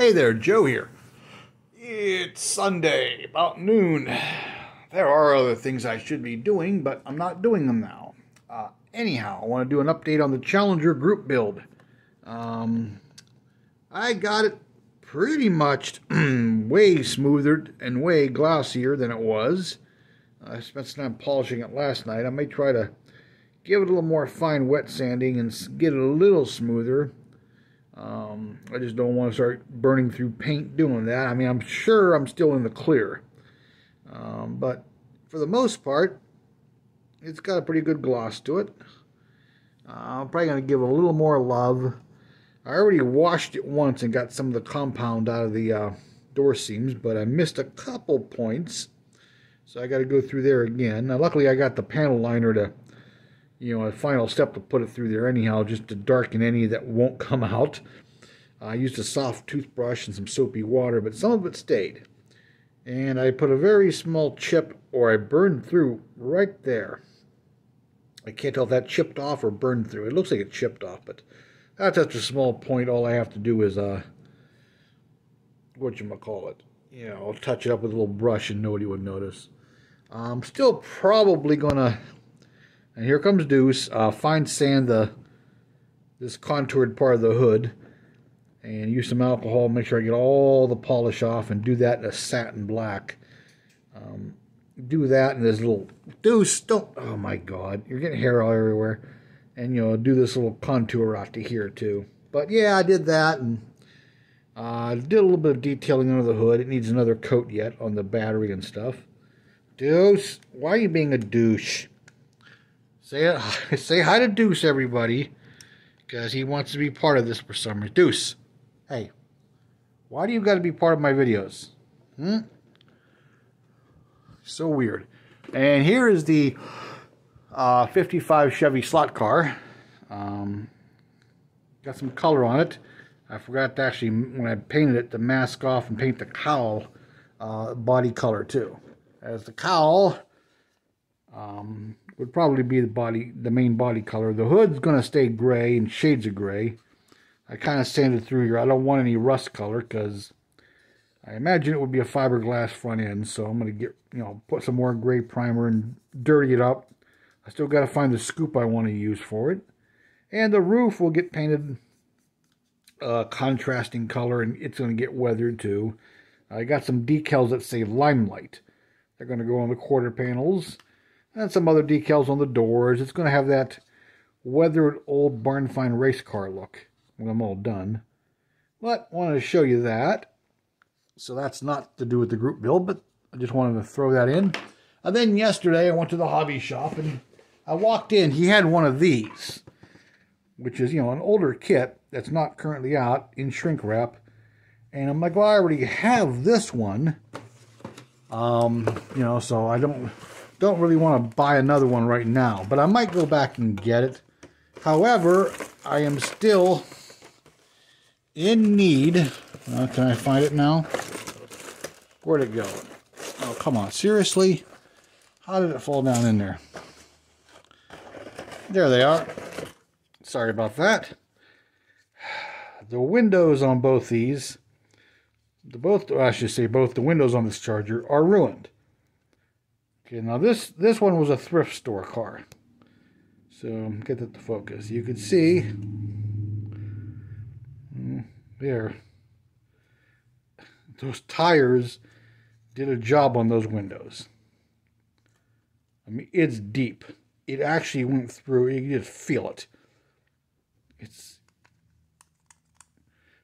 Hey there, Joe here. It's Sunday, about noon. There are other things I should be doing, but I'm not doing them now. Anyhow, I want to do an update on the Challenger group build. I got it pretty much way smoother and way glossier than it was. I spent some time polishing it last night. I may try to give it a little more fine wet sanding and get it a little smoother. I just don't want to start burning through paint doing that. I mean, I'm sure I'm still in the clear. But for the most part, it's got a pretty good gloss to it. I'm probably going to give it a little more love. I already washed it once and got some of the compound out of the door seams, but I missed a couple points. So I got to go through there again. Now, luckily, I got the panel liner to, a final step to put it through there anyhow, just to darken any that won't come out. I used a soft toothbrush and some soapy water, but some of it stayed. And I put a very small chip, or I burned through right there. I can't tell if that chipped off or burned through. It looks like it chipped off, but that's just a small point. All I have to do is, whatchamacallit, touch it up with a little brush and nobody would notice. I'm still probably going to, and here comes Deuce, fine sand this contoured part of the hood and use some alcohol, make sure I get all the polish off, and do that in a satin black. Do that in this little, Deuce, don't, oh my God, you're getting hair all everywhere. And, do this little contour out to here too. But yeah, I did that, and did a little bit of detailing under the hood. It needs another coat yet on the battery and stuff. Deuce, why are you being a douche? Say hi to Deuce, everybody, because he wants to be part of this for some reason. Deuce, hey, why do you got to be part of my videos? So weird. And here is the 55 Chevy slot car. Got some color on it. I forgot to actually, when I painted it, to mask off and paint the cowl body color too. As the cowl would probably be the main body color. The hood's going to stay gray and shades of gray. I kind of sanded through here. I don't want any rust color because I imagine it would be a fiberglass front end. So I'm going to get, put some more gray primer and dirty it up. I still got to find the scoop I want to use for it. And the roof will get painted contrasting color, and it's going to get weathered too. I got some decals that say Limelight. They're going to go on the quarter panels. And some other decals on the doors. It's going to have that weathered old barn find race car look when I'm all done. But I wanted to show you that. So that's not to do with the group build, but I just wanted to throw that in. And then yesterday I went to the hobby shop and I walked in. He had one of these, which is, an older kit that's not currently out in shrink wrap. And I'm like, well, I already have this one. So I don't really want to buy another one right now, but I might go back and get it. However, I am still in need. Can I find it now? Where'd it go? Oh, come on. Seriously? How did it fall down in there? There they are. Sorry about that. The windows on both these, both the windows on this Charger are ruined. Okay, now this one was a thrift store car. So get that to focus. You can see there, those tires did a job on those windows. I mean, it's deep. It actually went through. You can just feel it.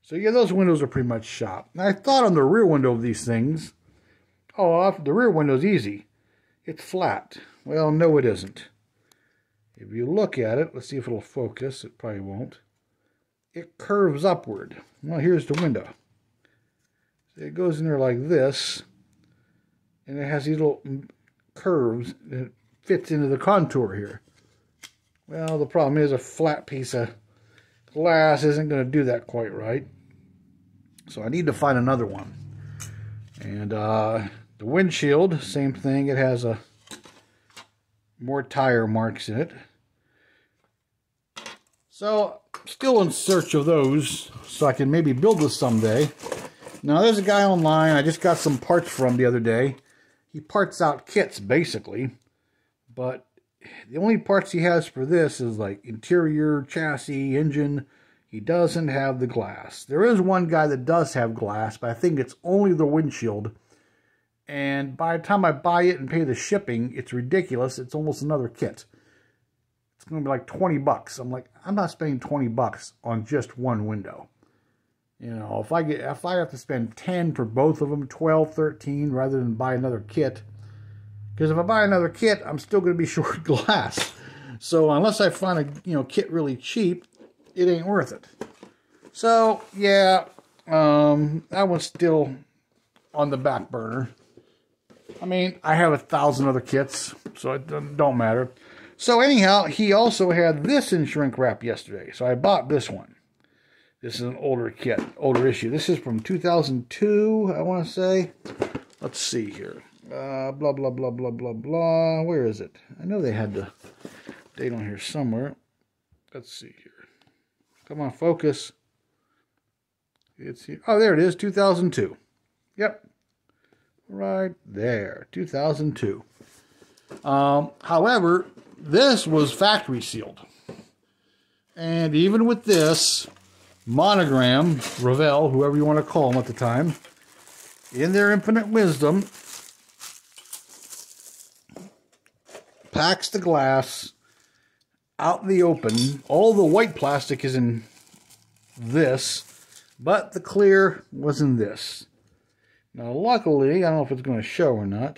So yeah, those windows are pretty much shot. And I thought on the rear window of these things, the rear window's easy. It's flat. Well, no, it isn't. If you look at it, let's see if it'll focus. It probably won't. It curves upward. Well, here's the window. So it goes in there like this, and it has these little curves that fits into the contour here. Well, the problem is a flat piece of glass isn't going to do that quite right. So I need to find another one. And the windshield, same thing. It has more tire marks in it. So still in search of those so I can maybe build this someday. Now, there's a guy online I just got some parts from the other day. He parts out kits, basically. But the only parts he has for this is like interior, chassis, engine. He doesn't have the glass. There is one guy that does have glass, but I think it's only the windshield. And by the time I buy it and pay the shipping, it's ridiculous. It's almost another kit. It's going to be like 20 bucks. I'm like, I'm not spending 20 bucks on just one window. You know, if I have to spend 10 for both of them, 12, 13, rather than buy another kit. Because if I buy another kit, I'm still going to be short glass. So unless I find a kit really cheap, it ain't worth it. So yeah, that one's still on the back burner. I mean, I have 1,000 other kits, so it don't matter. So anyhow, he also had this in shrink wrap yesterday, so I bought this one. This is an older kit, older issue. This is from 2002, I want to say. Let's see here. Blah, blah, blah, blah, blah, blah. Where is it? I know they had the date on here somewhere. Let's see here. Come on, focus. It's here. Oh, there it is, 2002. Yep. Right there, 2002. However, this was factory sealed. And even with this monogram, Revell, whoever you want to call them at the time, in their infinite wisdom, packs the glass out in the open. All the white plastic is in this, but the clear was in this. Now, luckily, I don't know if it's going to show or not.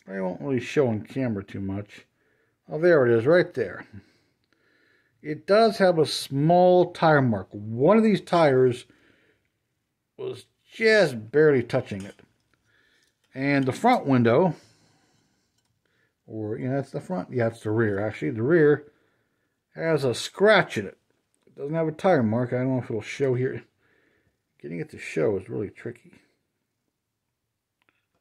I won't really show on camera too much. Oh, there it is, right there. It does have a small tire mark. One of these tires was just barely touching it. And the front window, or, that's the front. Yeah, it's the rear. Actually, the rear has a scratch in it. It doesn't have a tire mark. I don't know if it'll show here. Getting it to show is really tricky.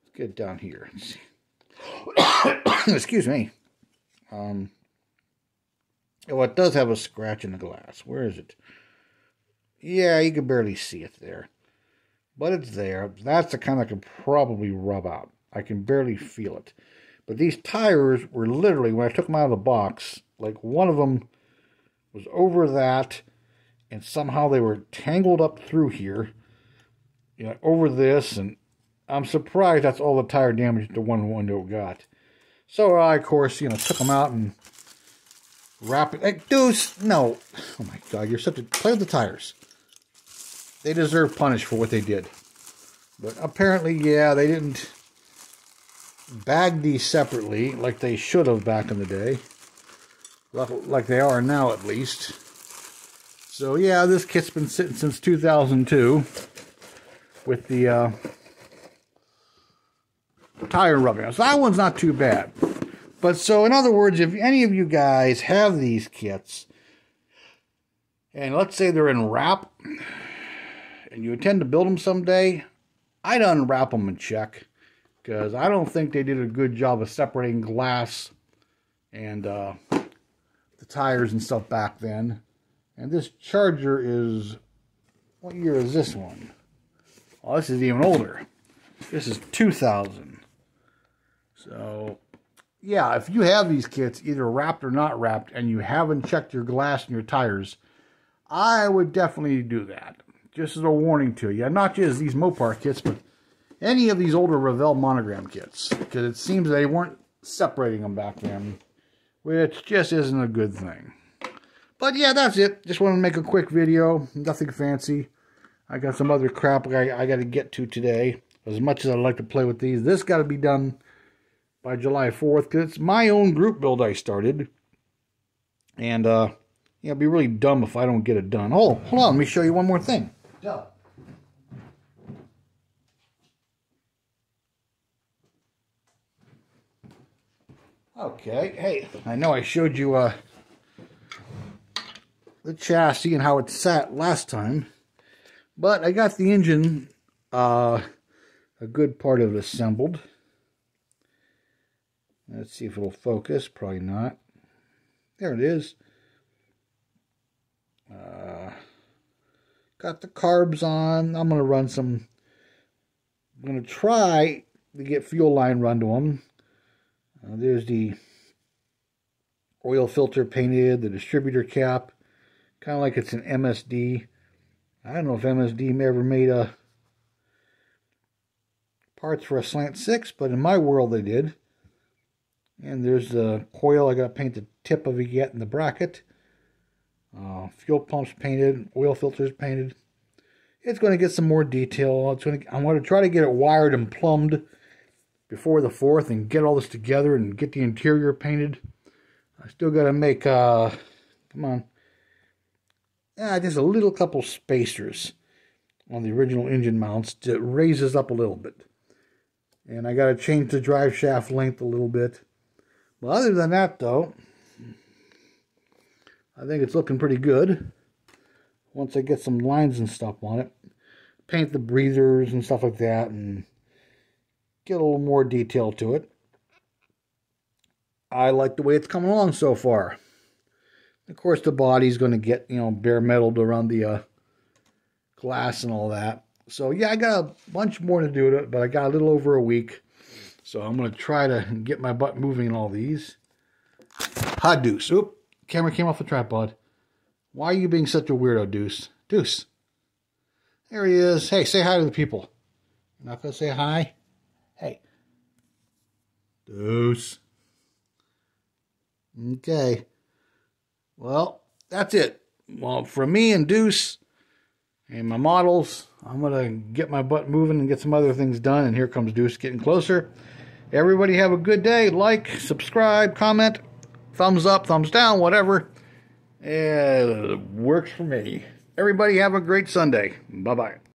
Let's get down here. Excuse me. Well, it does have a scratch in the glass. Where is it? Yeah, you can barely see it there. But it's there. That's the kind I could probably rub out. I can barely feel it. But these tires were literally, when I took them out of the box, like one of them was over that, and somehow they were tangled up through here, over this, and I'm surprised that's all the tire damage the one window got. So I, of course, took them out and wrapped it. Hey, Deuce, no. Oh my God, you're such a... Play with the tires. They deserve punish for what they did. But apparently, yeah, they didn't bag these separately like they should have back in the day. Like they are now, at least. So, yeah, this kit's been sitting since 2002 with the tire rubbing. So that one's not too bad. But so, in other words, if any of you guys have these kits, and let's say they're in wrap, and you intend to build them someday, I'd unwrap them and check, because I don't think they did a good job of separating glass and the tires and stuff back then. And this Charger is, what year is this one? Oh, this is even older. This is 2000. So, yeah, if you have these kits, either wrapped or not wrapped, and you haven't checked your glass and your tires, I would definitely do that. Just as a warning to you. Not just these Mopar kits, but any of these older Revell monogram kits. Because it seems they weren't separating them back then, which just isn't a good thing. But yeah, that's it. Just wanted to make a quick video. Nothing fancy. I got some other crap I got to get to today. As much as I'd like to play with these, this got to be done by July 4th, because it's my own group build I started. And, it'd be really dumb if I don't get it done. Oh, hold on, let me show you one more thing. Yeah. Okay, hey, I know I showed you, the chassis and how it sat last time, but I got the engine, a good part of it assembled. Let's see if it'll focus. Probably not. There it is. Got the carbs on. I'm going to run some. I'm going to try to get fuel line run to them. There's the oil filter painted, the distributor cap, kind of like it's an MSD. I don't know if MSD ever made parts for a Slant 6, but in my world they did. And there's the coil. I got to paint the tip of it yet in the bracket. Fuel pumps painted, oil filters painted. It's going to get some more detail. I'm going to try to get it wired and plumbed before the 4th and get all this together and get the interior painted. I still got to make, come on, just a little couple spacers on the original engine mounts to raise this up a little bit. And I got to change the drive shaft length a little bit. But other than that, though, I think it's looking pretty good. Once I get some lines and stuff on it, paint the breathers and stuff like that, and get a little more detail to it. I like the way it's coming along so far. Of course, the body's going to get, bare metaled around the glass and all that. So, yeah, I got a bunch more to do to it, but I got a little over a week. So I'm going to try to get my butt moving in all these. Hi, Deuce. Oop, camera came off the tripod. Why are you being such a weirdo, Deuce? Deuce. There he is. Hey, say hi to the people. You're not going to say hi? Hey. Deuce. Okay. Well, that's it. Well, from me and Deuce and my models, I'm going to get my butt moving and get some other things done. And here comes Deuce getting closer. Everybody have a good day. Like, subscribe, comment, thumbs up, thumbs down, whatever. It works for me. Everybody have a great Sunday. Bye-bye.